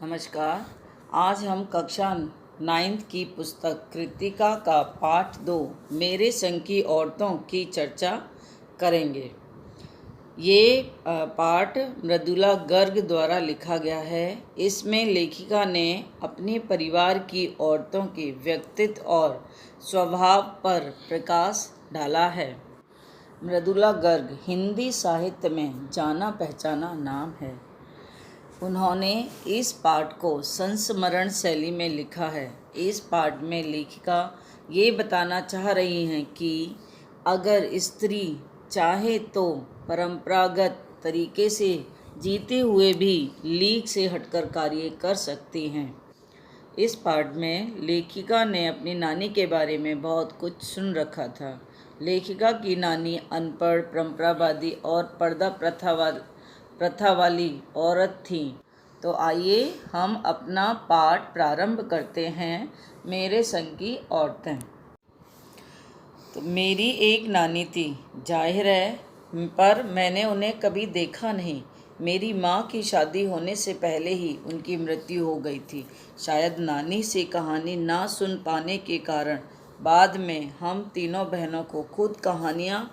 नमस्कार। आज हम कक्षा 9th की पुस्तक कृतिका का पाठ 2 मेरे संग की औरतों की चर्चा करेंगे। ये पाठ मृदुला गर्ग द्वारा लिखा गया है। इसमें लेखिका ने अपने परिवार की औरतों के व्यक्तित्व और स्वभाव पर प्रकाश डाला है। मृदुला गर्ग हिंदी साहित्य में जाना पहचाना नाम है। उन्होंने इस पाठ को संस्मरण शैली में लिखा है। इस पाठ में लेखिका ये बताना चाह रही हैं कि अगर स्त्री चाहे तो परंपरागत तरीके से जीते हुए भी लीक से हटकर कार्य कर सकती हैं। इस पाठ में लेखिका ने अपनी नानी के बारे में बहुत कुछ सुन रखा था। लेखिका की नानी अनपढ़, परंपरावादी और पर्दा प्रथा वाली औरत थी। तो आइए हम अपना पाठ प्रारंभ करते हैं। मेरे संग की औरतें। तो मेरी एक नानी थी, जाहिर है, पर मैंने उन्हें कभी देखा नहीं। मेरी माँ की शादी होने से पहले ही उनकी मृत्यु हो गई थी। शायद नानी से कहानी ना सुन पाने के कारण बाद में हम तीनों बहनों को खुद कहानियाँ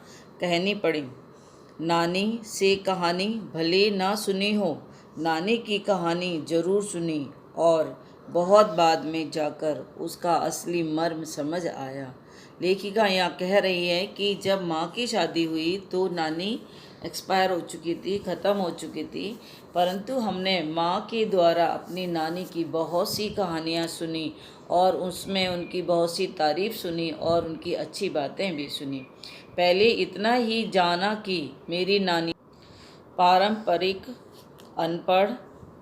कहनी पड़ी। नानी से कहानी भले ना सुनी हो, नानी की कहानी ज़रूर सुनी और बहुत बाद में जाकर उसका असली मर्म समझ आया। लेखिका यहाँ कह रही है कि जब माँ की शादी हुई तो नानी एक्सपायर हो चुकी थी, ख़त्म हो चुकी थी, परंतु हमने माँ के द्वारा अपनी नानी की बहुत सी कहानियाँ सुनी और उसमें उनकी बहुत सी तारीफ़ सुनी और उनकी अच्छी बातें भी सुनी। पहले इतना ही जाना कि मेरी नानी पारंपरिक अनपढ़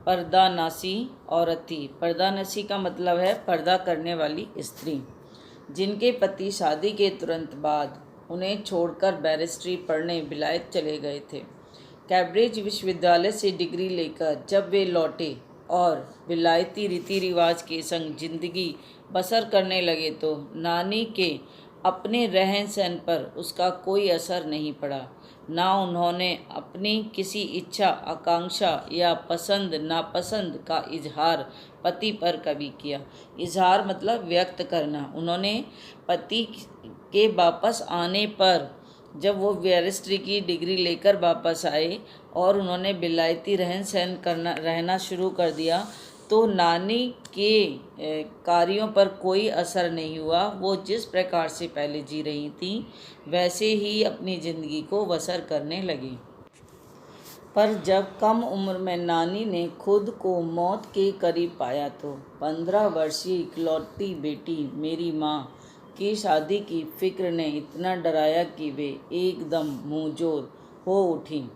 पर्दानशी औरत थी। पर्दानशी का मतलब है पर्दा करने वाली स्त्री, जिनके पति शादी के तुरंत बाद उन्हें छोड़कर बैरिस्ट्री पढ़ने विलायत चले गए थे। कैम्ब्रिज विश्वविद्यालय से डिग्री लेकर जब वे लौटे और विलायती रीति रिवाज के संग जिंदगी बसर करने लगे तो नानी के अपने रहन सहन पर उसका कोई असर नहीं पड़ा। ना उन्होंने अपनी किसी इच्छा, आकांक्षा या पसंद नापसंद का इजहार पति पर कभी किया। इजहार मतलब व्यक्त करना। उन्होंने पति के वापस आने पर, जब वो बैरिस्ट्री की डिग्री लेकर वापस आए और उन्होंने विलायती रहन सहन रहना शुरू कर दिया, तो नानी के कार्यों पर कोई असर नहीं हुआ। वो जिस प्रकार से पहले जी रही थी वैसे ही अपनी ज़िंदगी को बसर करने लगी। पर जब कम उम्र में नानी ने खुद को मौत के करीब पाया तो 15 वर्षीय इकलौती बेटी मेरी माँ की शादी की फिक्र ने इतना डराया कि वे एकदम मुंहजोर हो उठी।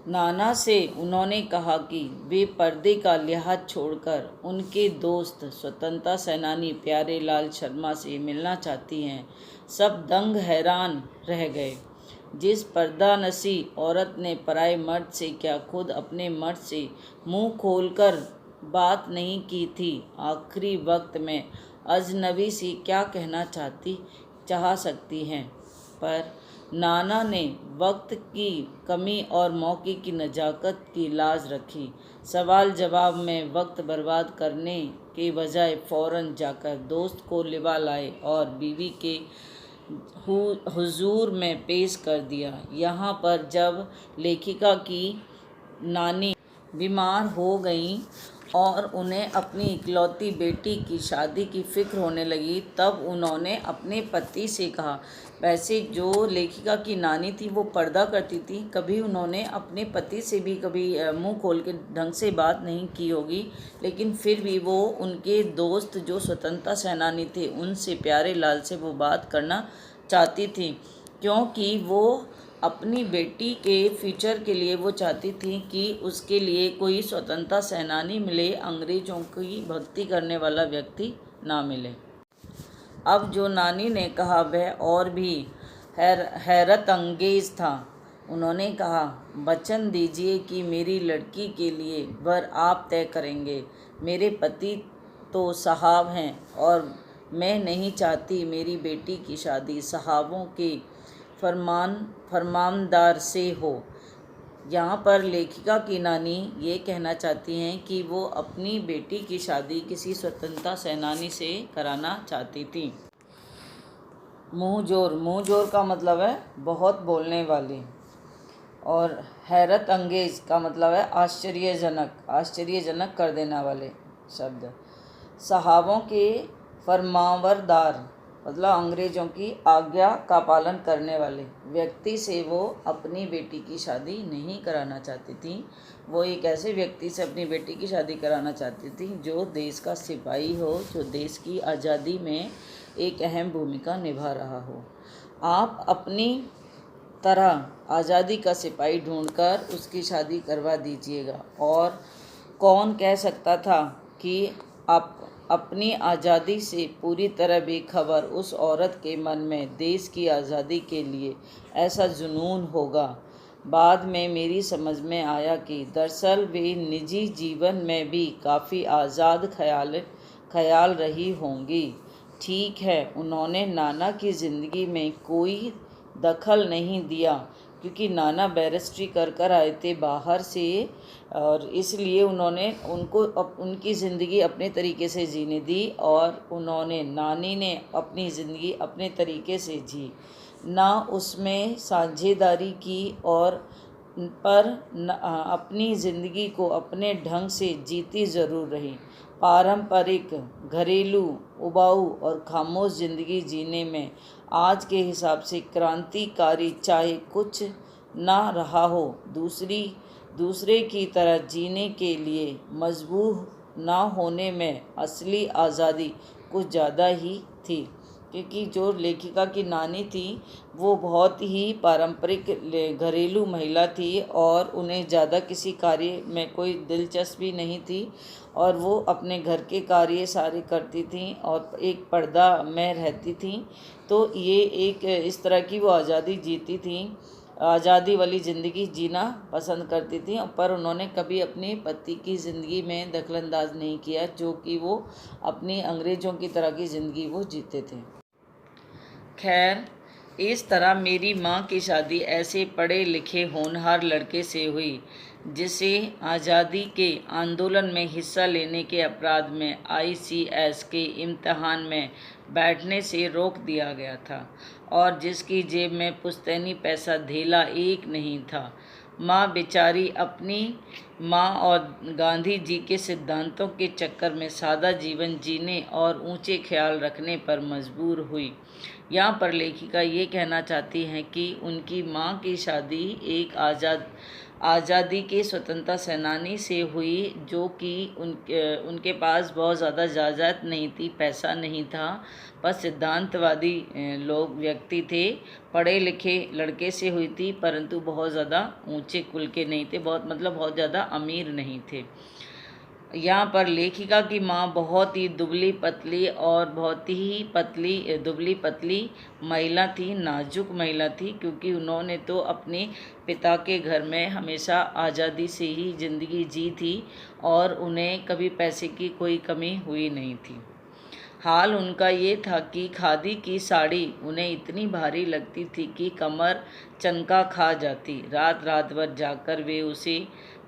नाना से उन्होंने कहा कि वे पर्दे का लिहाज छोड़कर उनके दोस्त स्वतंत्रता सेनानी प्यारेलाल शर्मा से मिलना चाहती हैं। सब दंग हैरान रह गए। जिस पर्दानशी औरत ने पराए मर्द से क्या खुद अपने मर्द से मुंह खोलकर बात नहीं की थी, आखिरी वक्त में अजनबी से क्या कहना चाह सकती हैं। पर नाना ने वक्त की कमी और मौके की नज़ाकत की लाज रखी। सवाल जवाब में वक्त बर्बाद करने के बजाय फ़ौरन जाकर दोस्त को लिवा लाए और बीवी के हुजूर में पेश कर दिया। यहाँ पर जब लेखिका की नानी बीमार हो गई और उन्हें अपनी इकलौती बेटी की शादी की फिक्र होने लगी, तब उन्होंने अपने पति से कहा। वैसे जो लेखिका की नानी थी वो पर्दा करती थी, कभी उन्होंने अपने पति से भी कभी मुंह खोल के ढंग से बात नहीं की होगी, लेकिन फिर भी वो उनके दोस्त जो स्वतंत्रता सेनानी थे उनसे, प्यारेलाल से वो बात करना चाहती थी, क्योंकि वो अपनी बेटी के फ्यूचर के लिए वो चाहती थी कि उसके लिए कोई स्वतंत्रता सेनानी मिले, अंग्रेज़ों की भक्ति करने वाला व्यक्ति ना मिले। अब जो नानी ने कहा वह और भी हैरत अंगेज़ था। उन्होंने कहा, वचन दीजिए कि मेरी लड़की के लिए वर आप तय करेंगे। मेरे पति तो साहब हैं और मैं नहीं चाहती मेरी बेटी की शादी साहबों के फरमानदार से हो। यहाँ पर लेखिका की नानी ये कहना चाहती हैं कि वो अपनी बेटी की शादी किसी स्वतंत्रता सेनानी से कराना चाहती थी। मुँह जोर का मतलब है बहुत बोलने वाली, और हैरत अंगेज का मतलब है आश्चर्यजनक कर देने वाले शब्द। सहाबों के फरमावरदार मतलब अंग्रेज़ों की आज्ञा का पालन करने वाले व्यक्ति से वो अपनी बेटी की शादी नहीं कराना चाहती थी। वो एक ऐसे व्यक्ति से अपनी बेटी की शादी कराना चाहती थी जो देश का सिपाही हो, जो देश की आज़ादी में एक अहम भूमिका निभा रहा हो। आप अपनी तरह आज़ादी का सिपाही ढूंढकर उसकी शादी करवा दीजिएगा। और कौन कह सकता था कि आप अपनी आज़ादी से पूरी तरह बेखबर उस औरत के मन में देश की आज़ादी के लिए ऐसा जुनून होगा। बाद में मेरी समझ में आया कि दरअसल वे निजी जीवन में भी काफ़ी आज़ाद ख्याल रही होंगी। ठीक है, उन्होंने नाना की ज़िंदगी में कोई दखल नहीं दिया क्योंकि नाना बैरिस्ट्री कर आए थे बाहर से, और इसलिए उन्होंने उनकी ज़िंदगी अपने तरीके से जीने दी, और नानी ने अपनी ज़िंदगी अपने तरीके से जी, ना उसमें साझेदारी की, और अपनी ज़िंदगी को अपने ढंग से जीती ज़रूर रही। पारंपरिक, घरेलू, उबाऊ और खामोश ज़िंदगी जीने में आज के हिसाब से क्रांतिकारी चाहे कुछ ना रहा हो, दूसरे की तरह जीने के लिए मजबूर ना होने में असली आज़ादी कुछ ज़्यादा ही थी। क्योंकि जो लेखिका की नानी थी वो बहुत ही पारंपरिक घरेलू महिला थी, और उन्हें ज़्यादा किसी कार्य में कोई दिलचस्पी नहीं थी, और वो अपने घर के कार्य सारे करती थी और एक पर्दा में रहती थी। तो ये एक इस तरह की वो आज़ादी जीती थी, आज़ादी वाली ज़िंदगी जीना पसंद करती थी, पर उन्होंने कभी अपने पति की ज़िंदगी में दखलंदाज नहीं किया, जो कि वो अपनी अंग्रेज़ों की तरह की ज़िंदगी वो जीते थे। खैर, इस तरह मेरी माँ की शादी ऐसे पढ़े लिखे होनहार लड़के से हुई जिसे आज़ादी के आंदोलन में हिस्सा लेने के अपराध में ICS के इम्तिहान में बैठने से रोक दिया गया था, और जिसकी जेब में पुश्तैनी पैसा धेला एक नहीं था। माँ बेचारी अपनी माँ और गांधी जी के सिद्धांतों के चक्कर में सादा जीवन जीने और ऊंचे ख्याल रखने पर मजबूर हुई। यहाँ पर लेखिका ये कहना चाहती हैं कि उनकी माँ की शादी एक आज़ादी के स्वतंत्रता सेनानी से हुई, जो कि उनके पास बहुत ज़्यादा जायदाद नहीं थी, पैसा नहीं था, बस सिद्धांतवादी व्यक्ति थे, पढ़े लिखे लड़के से हुई थी, परंतु बहुत ज़्यादा ऊंचे कुल के नहीं थे, बहुत ज़्यादा अमीर नहीं थे। यहाँ पर लेखिका की माँ बहुत ही दुबली पतली महिला थी, नाजुक महिला थी, क्योंकि उन्होंने तो अपने पिता के घर में हमेशा आज़ादी से ही ज़िंदगी जी थी, और उन्हें कभी पैसे की कोई कमी हुई नहीं थी। हाल उनका ये था कि खादी की साड़ी उन्हें इतनी भारी लगती थी कि कमर चनका खा जाती। रात भर जाकर वे उसे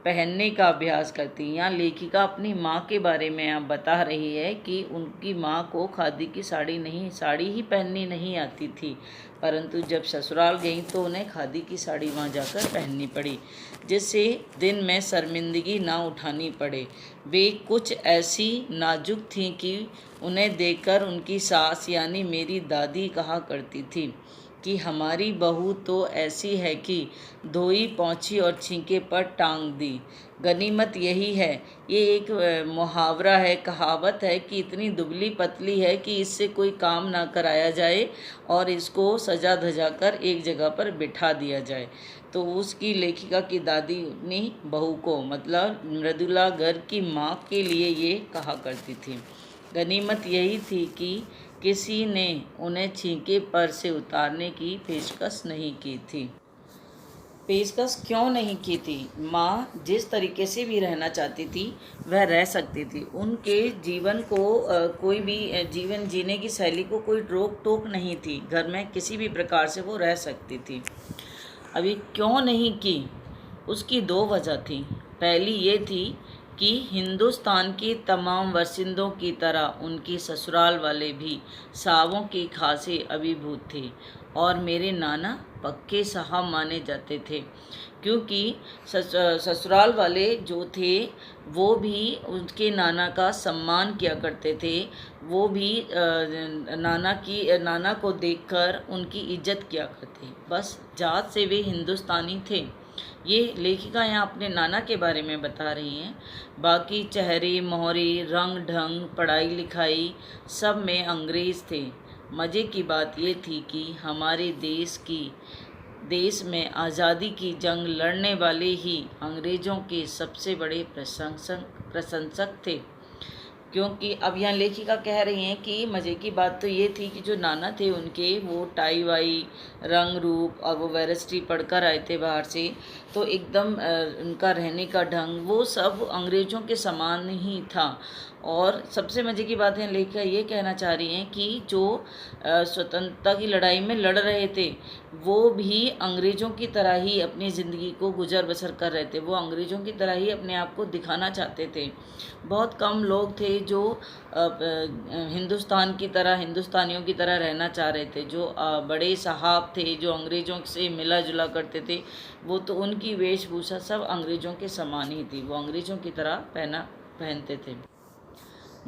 पहनने का अभ्यास करती। यहाँ लेखिका अपनी माँ के बारे में यहाँ बता रही है कि उनकी माँ को खादी की साड़ी ही पहननी नहीं आती थी, परंतु जब ससुराल गई तो उन्हें खादी की साड़ी वहाँ जाकर पहननी पड़ी, जिससे दिन में शर्मिंदगी ना उठानी पड़े। वे कुछ ऐसी नाजुक थीं कि उन्हें देखकर उनकी सास यानी मेरी दादी कहा करती थी कि हमारी बहू तो ऐसी है कि धोई पोंछी और छींके पर टांग दी। गनीमत यही है, ये एक मुहावरा है, कहावत है कि इतनी दुबली पतली है कि इससे कोई काम ना कराया जाए और इसको सजा धजा कर एक जगह पर बिठा दिया जाए। तो उसकी लेखिका की दादी अपनी बहू को मतलब मृदुला घर की माँ के लिए ये कहा करती थी। गनीमत यही थी कि किसी ने उन्हें छींके पर से उतारने की पेशकश नहीं की थी। पेशकश क्यों नहीं की थी? माँ जिस तरीके से भी रहना चाहती थी वह रह सकती थी। उनके जीवन को कोई भी जीवन जीने की शैली को कोई रोक टोक नहीं थी। घर में किसी भी प्रकार से वो रह सकती थी। अभी क्यों नहीं की? उसकी दो वजह थी। पहली ये थी कि हिंदुस्तान के तमाम वसिंदों की तरह उनके ससुराल वाले भी सावों की खासे अभिभूत थे और मेरे नाना पक्के साहब माने जाते थे, क्योंकि ससुराल वाले जो थे वो भी उनके नाना का सम्मान किया करते थे। वो भी नाना को देखकर उनकी इज्जत किया करते। बस जात से वे हिंदुस्तानी थे। ये लेखिका यहाँ अपने नाना के बारे में बता रही हैं। बाकी चेहरे मोहरे रंग ढंग पढ़ाई लिखाई सब में अंग्रेज़ थे। मज़े की बात ये थी कि हमारे देश में आज़ादी की जंग लड़ने वाले ही अंग्रेज़ों के सबसे बड़े प्रशंसक थे। क्योंकि अब यहाँ लेखिका कह रही हैं कि मज़े की बात तो ये थी कि जो नाना थे उनके वो टाई वाई रंग रूप और वो वैरायटी पढ़कर आए थे बाहर से, तो एकदम उनका रहने का ढंग वो सब अंग्रेज़ों के समान ही था। और सबसे मज़े की बात है लेखिका ये कहना चाह रही हैं कि जो स्वतंत्रता की लड़ाई में लड़ रहे थे वो भी अंग्रेज़ों की तरह ही अपनी ज़िंदगी को गुजर बसर कर रहे थे। वो अंग्रेज़ों की तरह ही अपने आप को दिखाना चाहते थे। बहुत कम लोग थे जो हिंदुस्तान की तरह हिंदुस्तानियों की तरह रहना चाह रहे थे। जो बड़े साहब थे जो अंग्रेज़ों से मिला जुला करते थे, वो तो उनकी वेशभूषा सब अंग्रेज़ों के समान ही थी। वो अंग्रेज़ों की तरह पहनते थे।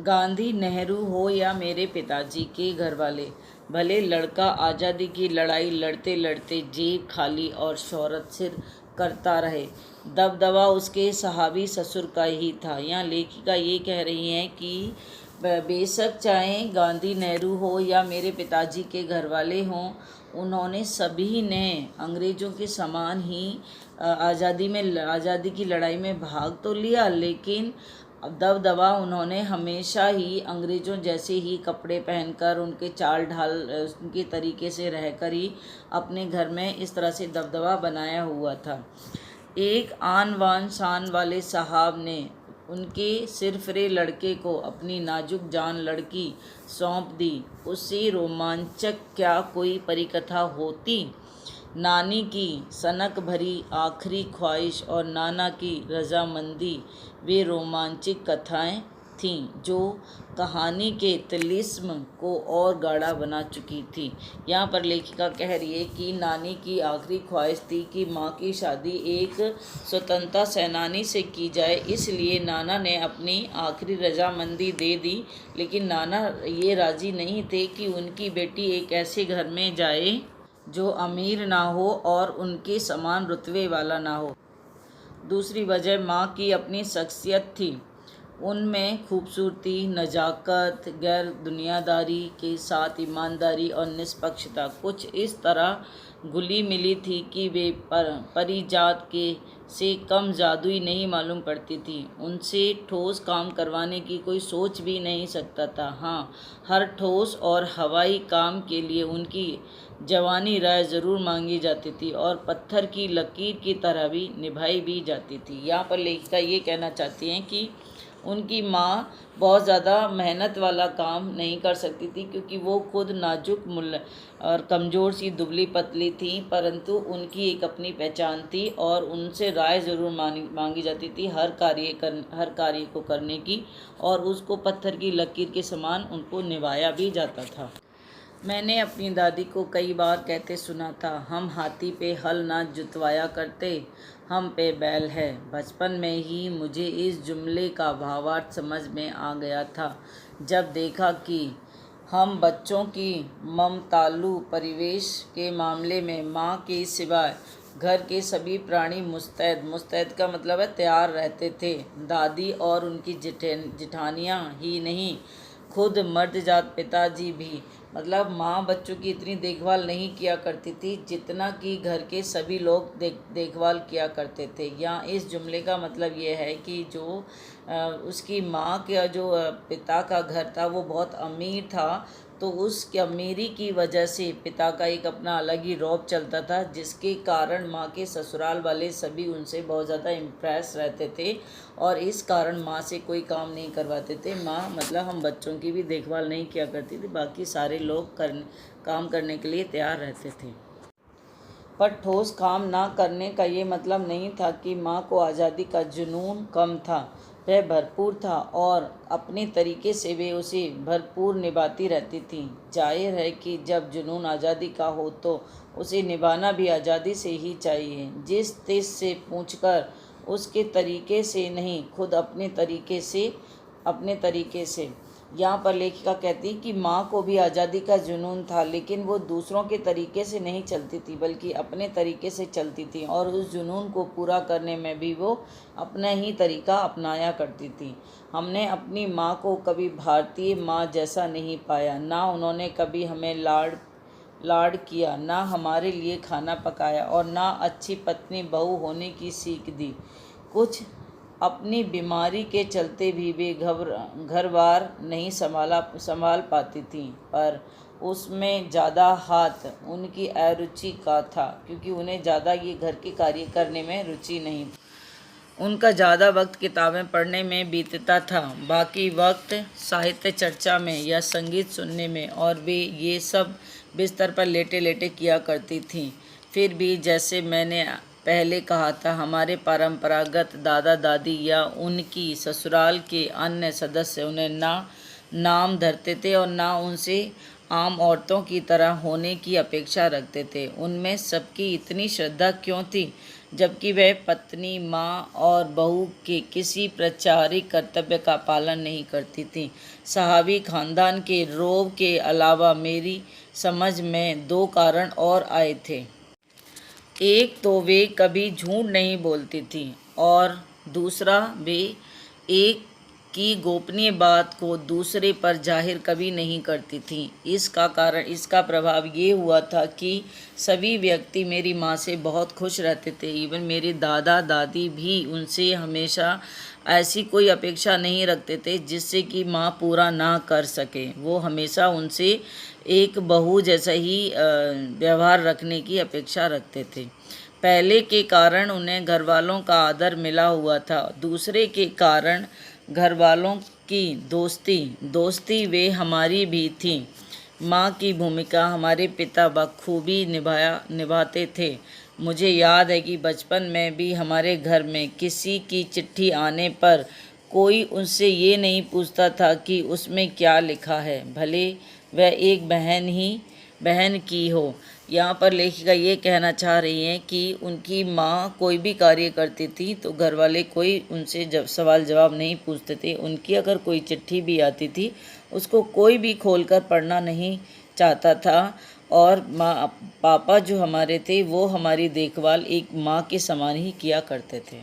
गांधी नेहरू हो या मेरे पिताजी के घर वाले, भले लड़का आज़ादी की लड़ाई लड़ते लड़ते जेब खाली और शोहरत सिर करता रहे, दबदबा उसके सहाबी ससुर का ही था। यहाँ लेखिका ये कह रही हैं कि बेशक चाहे गांधी नेहरू हो या मेरे पिताजी के घर वाले हों, उन्होंने सभी ने अंग्रेज़ों के समान ही आज़ादी की लड़ाई में भाग तो लिया, लेकिन दबदबा उन्होंने हमेशा ही अंग्रेज़ों जैसे ही कपड़े पहनकर उनके चाल ढाल उनके तरीके से रहकर ही अपने घर में इस तरह से दबदबा बनाया हुआ था। एक आन बान शान वाले साहब ने उनके सिरफिरे लड़के को अपनी नाजुक जान लड़की सौंप दी। उससे रोमांचक क्या कोई परिकथा होती। नानी की सनक भरी आखिरी ख्वाहिश और नाना की रजामंदी वे रोमांचक कथाएं थीं जो कहानी के तिलिस्म को और गाढ़ा बना चुकी थी। यहाँ पर लेखिका कह रही है कि नानी की आखिरी ख्वाहिश थी कि माँ की शादी एक स्वतंत्रता सेनानी से की जाए, इसलिए नाना ने अपनी आखिरी रजामंदी दे दी। लेकिन नाना ये राज़ी नहीं थे कि उनकी बेटी एक ऐसे घर में जाए जो अमीर ना हो और उनके समान रुतबे वाला ना हो। दूसरी वजह माँ की अपनी शख्सियत थी। उनमें खूबसूरती, नज़ाकत, गैर दुनियादारी के साथ ईमानदारी और निष्पक्षता कुछ इस तरह घुली मिली थी कि वे परिजात के से कम जादुई नहीं मालूम पड़ती थी। उनसे ठोस काम करवाने की कोई सोच भी नहीं सकता था। हाँ, हर ठोस और हवाई काम के लिए उनकी जवानी राय ज़रूर मांगी जाती थी और पत्थर की लकीर की तरह भी निभाई भी जाती थी। यहाँ पर लेखिका ये कहना चाहती हैं कि उनकी माँ बहुत ज़्यादा मेहनत वाला काम नहीं कर सकती थी, क्योंकि वो खुद नाजुक और कमज़ोर सी दुबली पतली थी, परंतु उनकी एक अपनी पहचान थी और उनसे राय ज़रूर मांगी जाती थी हर कार्य को करने की, और उसको पत्थर की लकीर के समान उनको निभाया भी जाता था। मैंने अपनी दादी को कई बार कहते सुना था, हम हाथी पे हल ना जुतवाया करते, हम पे बैल है। बचपन में ही मुझे इस जुमले का भावार्थ समझ में आ गया था जब देखा कि हम बच्चों की ममतालु परिवेश के मामले में माँ के सिवाय घर के सभी प्राणी मुस्तैद का मतलब है तैयार रहते थे। दादी और उनकी जिठानियाँ ही नहीं, खुद मर्दजात पिताजी भी, मतलब माँ बच्चों की इतनी देखभाल नहीं किया करती थी जितना कि घर के सभी लोग देखभाल किया करते थे। यहाँ इस जुमले का मतलब ये है कि जो उसकी माँ का जो पिता का घर था वो बहुत अमीर था, तो उस अमीरी की वजह से पिता का एक अपना अलग ही रौब चलता था, जिसके कारण माँ के ससुराल वाले सभी उनसे बहुत ज़्यादा इम्प्रेस रहते थे और इस कारण माँ से कोई काम नहीं करवाते थे। माँ मतलब हम बच्चों की भी देखभाल नहीं किया करती थी, बाकी सारे लोग काम करने के लिए तैयार रहते थे। पर ठोस काम ना करने का ये मतलब नहीं था कि माँ को आज़ादी का जुनून कम था। वह भरपूर था और अपने तरीके से वे उसे भरपूर निभाती रहती थीं। जाहिर है कि जब जुनून आज़ादी का हो तो उसे निभाना भी आज़ादी से ही चाहिए। जिस तिस से पूछकर उसके तरीके से नहीं, खुद अपने तरीके से। यहाँ पर लेखिका कहती है कि माँ को भी आज़ादी का जुनून था, लेकिन वो दूसरों के तरीके से नहीं चलती थी बल्कि अपने तरीके से चलती थी, और उस जुनून को पूरा करने में भी वो अपना ही तरीका अपनाया करती थी। हमने अपनी माँ को कभी भारतीय माँ जैसा नहीं पाया। ना उन्होंने कभी हमें लाड़ किया, ना हमारे लिए खाना पकाया और ना अच्छी पत्नी बहू होने की सीख दी। कुछ अपनी बीमारी के चलते भी वे घर-बार नहीं संभाल पाती थीं, पर उसमें ज़्यादा हाथ उनकी अरुचि का था, क्योंकि उन्हें ज़्यादा ये घर के कार्य करने में रुचि नहीं। उनका ज़्यादा वक्त किताबें पढ़ने में बीतता था, बाकी वक्त साहित्य चर्चा में या संगीत सुनने में, और वे ये सब बिस्तर पर लेटे लेटे किया करती थीं। फिर भी जैसे मैंने पहले कहा था, हमारे परंपरागत दादा दादी या उनकी ससुराल के अन्य सदस्य उन्हें ना नाम धरते थे और ना उनसे आम औरतों की तरह होने की अपेक्षा रखते थे। उनमें सबकी इतनी श्रद्धा क्यों थी, जबकि वह पत्नी, माँ और बहू के किसी प्रचारिक कर्तव्य का पालन नहीं करती थीं। सहावी खानदान के रोब के अलावा मेरी समझ में 2 कारण और आए थे। एक तो वे कभी झूठ नहीं बोलती थीं, और दूसरा वे एक की गोपनीय बात को दूसरे पर जाहिर कभी नहीं करती थीं। इसका प्रभाव ये हुआ था कि सभी व्यक्ति मेरी माँ से बहुत खुश रहते थे। इवन मेरे दादा दादी भी उनसे हमेशा ऐसी कोई अपेक्षा नहीं रखते थे जिससे कि माँ पूरा ना कर सके। वो हमेशा उनसे एक बहू जैसा ही व्यवहार रखने की अपेक्षा रखते थे। पहले के कारण उन्हें घरवालों का आदर मिला हुआ था, दूसरे के कारण घरवालों की दोस्ती वे हमारी भी थी। माँ की भूमिका हमारे पिता बखूबी निभाते थे। मुझे याद है कि बचपन में भी हमारे घर में किसी की चिट्ठी आने पर कोई उनसे ये नहीं पूछता था कि उसमें क्या लिखा है, भले वह एक बहन की हो। यहाँ पर लेखिका ये कहना चाह रही हैं कि उनकी माँ कोई भी कार्य करती थी तो घर वाले कोई उनसे सवाल जवाब नहीं पूछते थे। उनकी अगर कोई चिट्ठी भी आती थी, उसको कोई भी खोलकर पढ़ना नहीं चाहता था, और पापा जो हमारे थे वो हमारी देखभाल एक माँ के समान ही किया करते थे।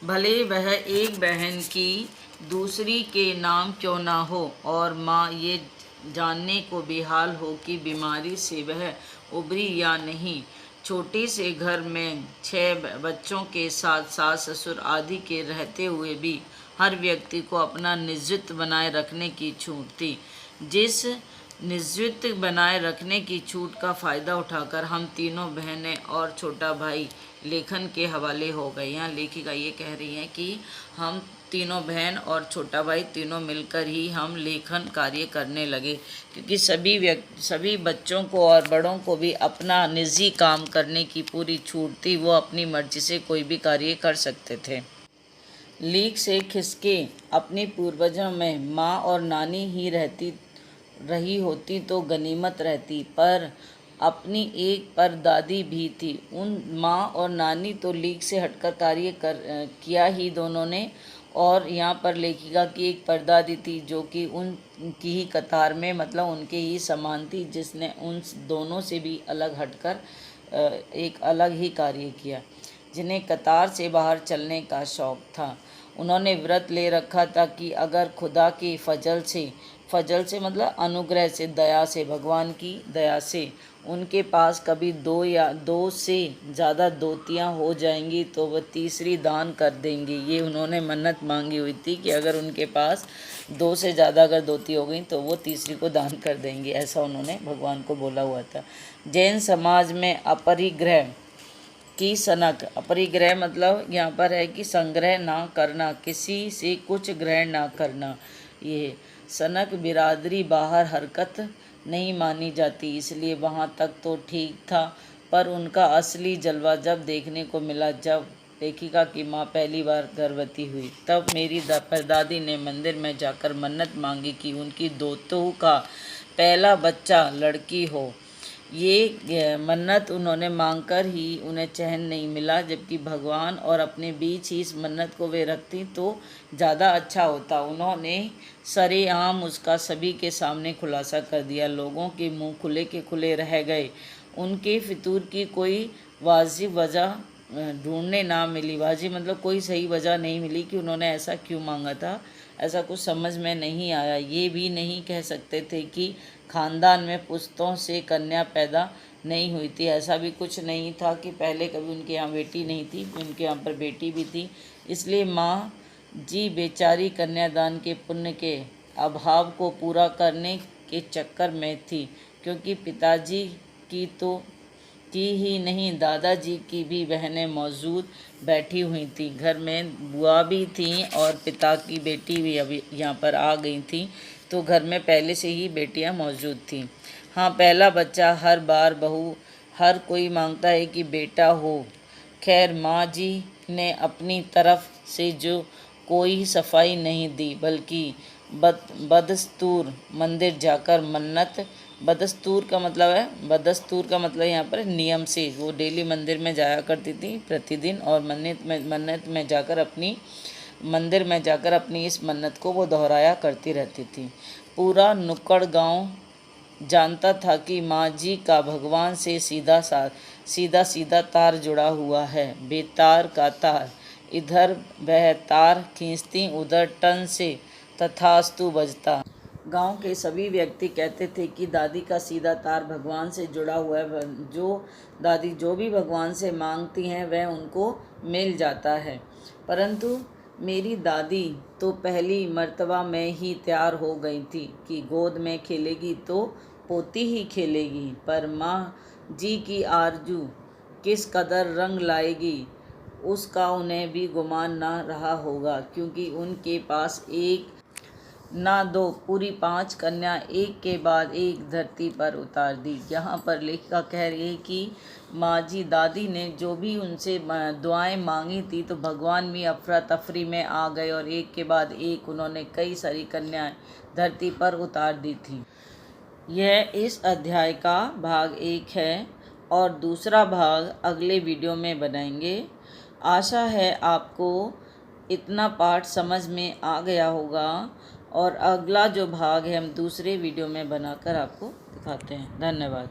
भले वह एक बहन की दूसरी के नाम क्यों ना हो, और माँ ये जानने को बेहाल हो कि बीमारी से वह उबरी या नहीं। छोटे से घर में 6 बच्चों के साथ सास ससुर आदि के रहते हुए भी हर व्यक्ति को अपना निजत्व बनाए रखने की छूट थी। जिस निजत्व बनाए रखने की छूट का फ़ायदा उठाकर हम तीनों बहनें और छोटा भाई लेखन के हवाले हो गए। यहाँ लेखिका ये कह रही हैं कि हम तीनों बहन और छोटा भाई तीनों मिलकर ही हम लेखन कार्य करने लगे, क्योंकि सभी बच्चों को और बड़ों को भी अपना निजी काम करने की पूरी छूट थी। वो अपनी मर्जी से कोई भी कार्य कर सकते थे। लीक से खिसके अपने पूर्वजों में माँ और नानी ही रही होती तो गनीमत रहती, पर अपनी एक परदादी भी थी। उन माँ और नानी तो लीक से हटकर कार्य किया ही दोनों ने, और यहाँ पर लेखिका की एक परदादी थी जो कि उनकी ही कतार में, मतलब उनके ही समान थी, जिसने उन दोनों से भी अलग हटकर एक अलग ही कार्य किया, जिन्हें कतार से बाहर चलने का शौक़ था। उन्होंने व्रत ले रखा था कि अगर खुदा के फजल से मतलब अनुग्रह से, दया से, भगवान की दया से उनके पास कभी 2 से ज़्यादा दोतियाँ हो जाएंगी तो वह तीसरी दान कर देंगे। ये उन्होंने मन्नत मांगी हुई थी कि अगर उनके पास 2 से ज़्यादा अगर दोती हो गई तो वो तीसरी को दान कर देंगे, ऐसा उन्होंने भगवान को बोला हुआ था। जैन समाज में अपरिग्रह की सनक, अपरिग्रह मतलब यहाँ पर है कि संग्रह ना करना, किसी से कुछ ग्रहण ना करना। ये सनक बिरादरी बाहर हरकत नहीं मानी जाती, इसलिए वहाँ तक तो ठीक था, पर उनका असली जलवा जब देखने को मिला जब लेखिका की माँ पहली बार गर्भवती हुई। तब मेरी परदादी ने मंदिर में जाकर मन्नत मांगी कि उनकी दोतों का पहला बच्चा लड़की हो। ये मन्नत उन्होंने मांगकर ही उन्हें चैन नहीं मिला, जबकि भगवान और अपने बीच ही इस मन्नत को वे रखती तो ज़्यादा अच्छा होता। उन्होंने सरेआम उसका सभी के सामने खुलासा कर दिया। लोगों के मुंह खुले के खुले रह गए। उनके फितूर की कोई वाजिब वजह ढूंढने ना मिली। वाजिब मतलब कोई सही वजह नहीं मिली कि उन्होंने ऐसा क्यों मांगा था। ऐसा कुछ समझ में नहीं आया। ये भी नहीं कह सकते थे कि खानदान में पुश्तों से कन्या पैदा नहीं हुई थी। ऐसा भी कुछ नहीं था कि पहले कभी उनके यहाँ बेटी नहीं थी, उनके यहाँ पर बेटी भी थी। इसलिए माँ जी बेचारी कन्यादान के पुण्य के अभाव को पूरा करने के चक्कर में थी, क्योंकि पिताजी की ही नहीं दादाजी की भी बहनें मौजूद बैठी हुई थी। घर में बुआ भी थी और पिता की बेटी भी अभी यहाँ पर आ गई थी, तो घर में पहले से ही बेटियाँ मौजूद थीं। हाँ, पहला बच्चा हर बार हर कोई मांगता है कि बेटा हो। खैर, माँ जी ने अपनी तरफ से जो कोई सफाई नहीं दी, बल्कि बदस्तूर मंदिर जाकर मन्नत बदस्तूर का मतलब यहाँ पर नियम से वो डेली मंदिर में जाया करती थी प्रतिदिन, और मंदिर में जाकर अपनी इस मन्नत को वो दोहराया करती रहती थी। पूरा नुक्कड़ गांव जानता था कि माँ जी का भगवान से सीधा तार जुड़ा हुआ है। बेतार का तार, इधर वह तार खींचती, उधर टन से तथास्तु बजता। गांव के सभी व्यक्ति कहते थे कि दादी का सीधा तार भगवान से जुड़ा हुआ है। दादी जो भी भगवान से मांगती हैं वह उनको मिल जाता है। परंतु मेरी दादी तो पहली मर्तबा में ही तैयार हो गई थी कि गोद में खेलेगी तो पोती ही खेलेगी। पर माँ जी की आरजू किस कदर रंग लाएगी उसका उन्हें भी गुमान ना रहा होगा, क्योंकि उनके पास एक ना दो पूरी 5 कन्या एक के बाद एक धरती पर उतार दी। यहाँ पर लेखिका कह रही है कि माँ जी दादी ने जो भी उनसे दुआएं मांगी थी तो भगवान भी अफरा तफरी में आ गए और एक के बाद एक उन्होंने कई सारी कन्याएं धरती पर उतार दी थी। यह इस अध्याय का भाग 1 है और दूसरा भाग अगले वीडियो में बनाएंगे। आशा है आपको इतना पाठ समझ में आ गया होगा, और अगला जो भाग है हम दूसरे वीडियो में बनाकर आपको दिखाते हैं। धन्यवाद।